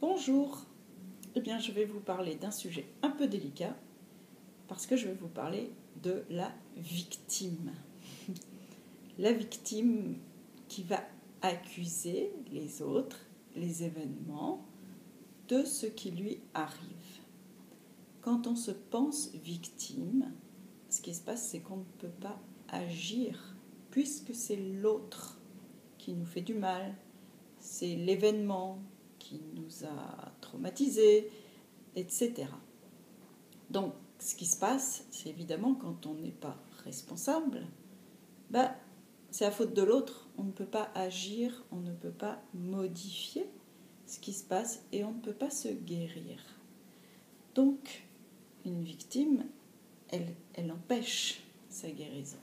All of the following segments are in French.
Bonjour, eh bien je vais vous parler d'un sujet un peu délicat parce que je vais vous parler de la victime. La victime qui va accuser les autres, les événements, de ce qui lui arrive. Quand on se pense victime, ce qui se passe c'est qu'on ne peut pas agir puisque c'est l'autre qui nous fait du mal, c'est l'événement qui nous a traumatisés, etc. Donc, ce qui se passe, c'est évidemment quand on n'est pas responsable, c'est la faute de l'autre. On ne peut pas agir, on ne peut pas modifier ce qui se passe et on ne peut pas se guérir. Donc, une victime, elle empêche sa guérison.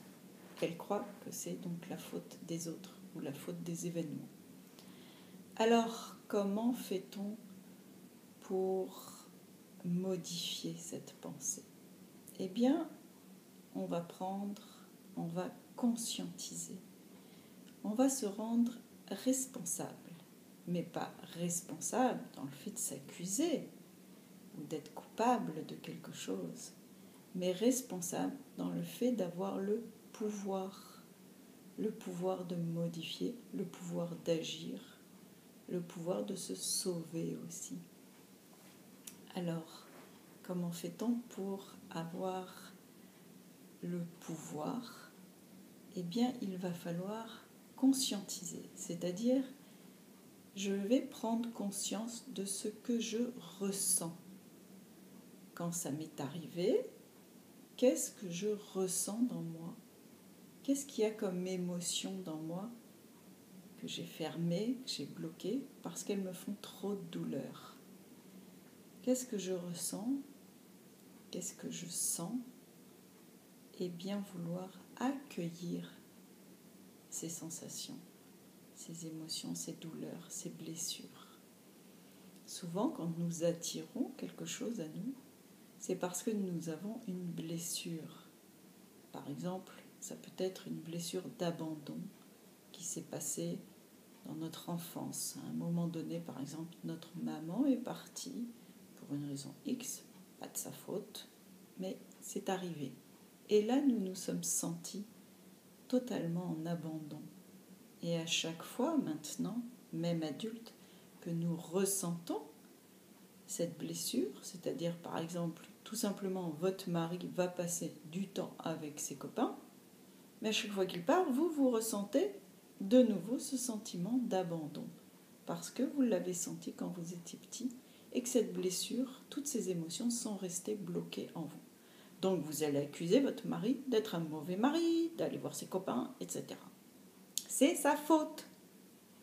Elle croit que c'est donc la faute des autres ou la faute des événements. Alors, comment fait-on pour modifier cette pensée? Eh bien, on va conscientiser, on va se rendre responsable, mais pas responsable dans le fait de s'accuser ou d'être coupable de quelque chose, mais responsable dans le fait d'avoir le pouvoir de modifier, le pouvoir d'agir, le pouvoir de se sauver aussi. Alors, comment fait-on pour avoir le pouvoir? Eh bien, il va falloir conscientiser, c'est-à-dire je vais prendre conscience de ce que je ressens. Quand ça m'est arrivé, qu'est-ce que je ressens dans moi? Qu'est-ce qu'il y a comme émotion dans moi que j'ai fermée, que j'ai bloquée parce qu'elles me font trop de douleur? Qu'est-ce que je ressens? Qu'est-ce que je sens? Et bien vouloir accueillir ces sensations, ces émotions, ces douleurs, ces blessures. Souvent, quand nous attirons quelque chose à nous, c'est parce que nous avons une blessure. Par exemple, ça peut être une blessure d'abandon qui s'est passée dans notre enfance. À un moment donné, par exemple, notre maman est partie pour une raison X, pas de sa faute, mais c'est arrivé. Et là, nous nous sommes sentis totalement en abandon. Et à chaque fois, maintenant, même adultes, que nous ressentons cette blessure, c'est-à-dire par exemple, tout simplement, votre mari va passer du temps avec ses copains, mais à chaque fois qu'il part, vous ressentez de nouveau ce sentiment d'abandon, parce que vous l'avez senti quand vous étiez petit, et que cette blessure, toutes ces émotions sont restées bloquées en vous. Donc vous allez accuser votre mari d'être un mauvais mari, d'aller voir ses copains, etc. C'est sa faute.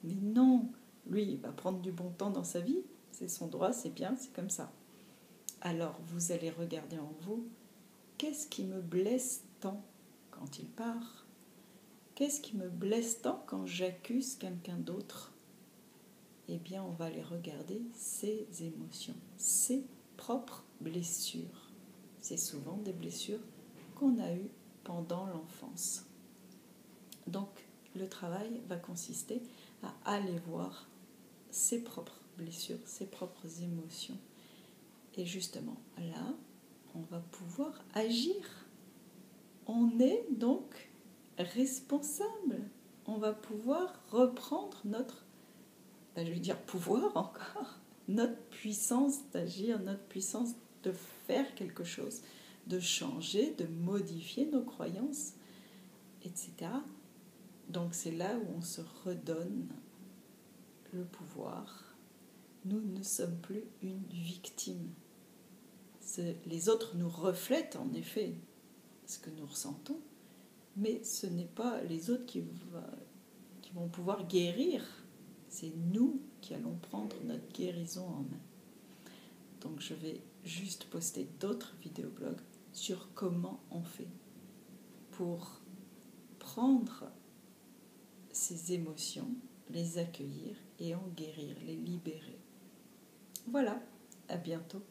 Mais non, lui, il va prendre du bon temps dans sa vie, c'est son droit, c'est bien, c'est comme ça. Alors vous allez regarder en vous, qu'est-ce qui me blesse tant quand il part? Qu'est-ce qui me blesse tant quand j'accuse quelqu'un d'autre? Eh bien, on va aller regarder ces émotions, ces propres blessures. C'est souvent des blessures qu'on a eues pendant l'enfance. Donc, le travail va consister à aller voir ses propres blessures, ses propres émotions. Et justement, là, on va pouvoir agir. On est donc responsable. On va pouvoir reprendre notre, pouvoir encore, notre puissance d'agir, notre puissance de faire quelque chose, de changer, de modifier nos croyances, etc. Donc c'est là où on se redonne le pouvoir. Nous ne sommes plus une victime. Les autres nous reflètent en effet ce que nous ressentons, mais ce n'est pas les autres qui vont pouvoir guérir. C'est nous qui allons prendre notre guérison en main. Donc je vais juste poster d'autres vidéoblogs sur comment on fait pour prendre ces émotions, les accueillir et en guérir, les libérer. Voilà, à bientôt.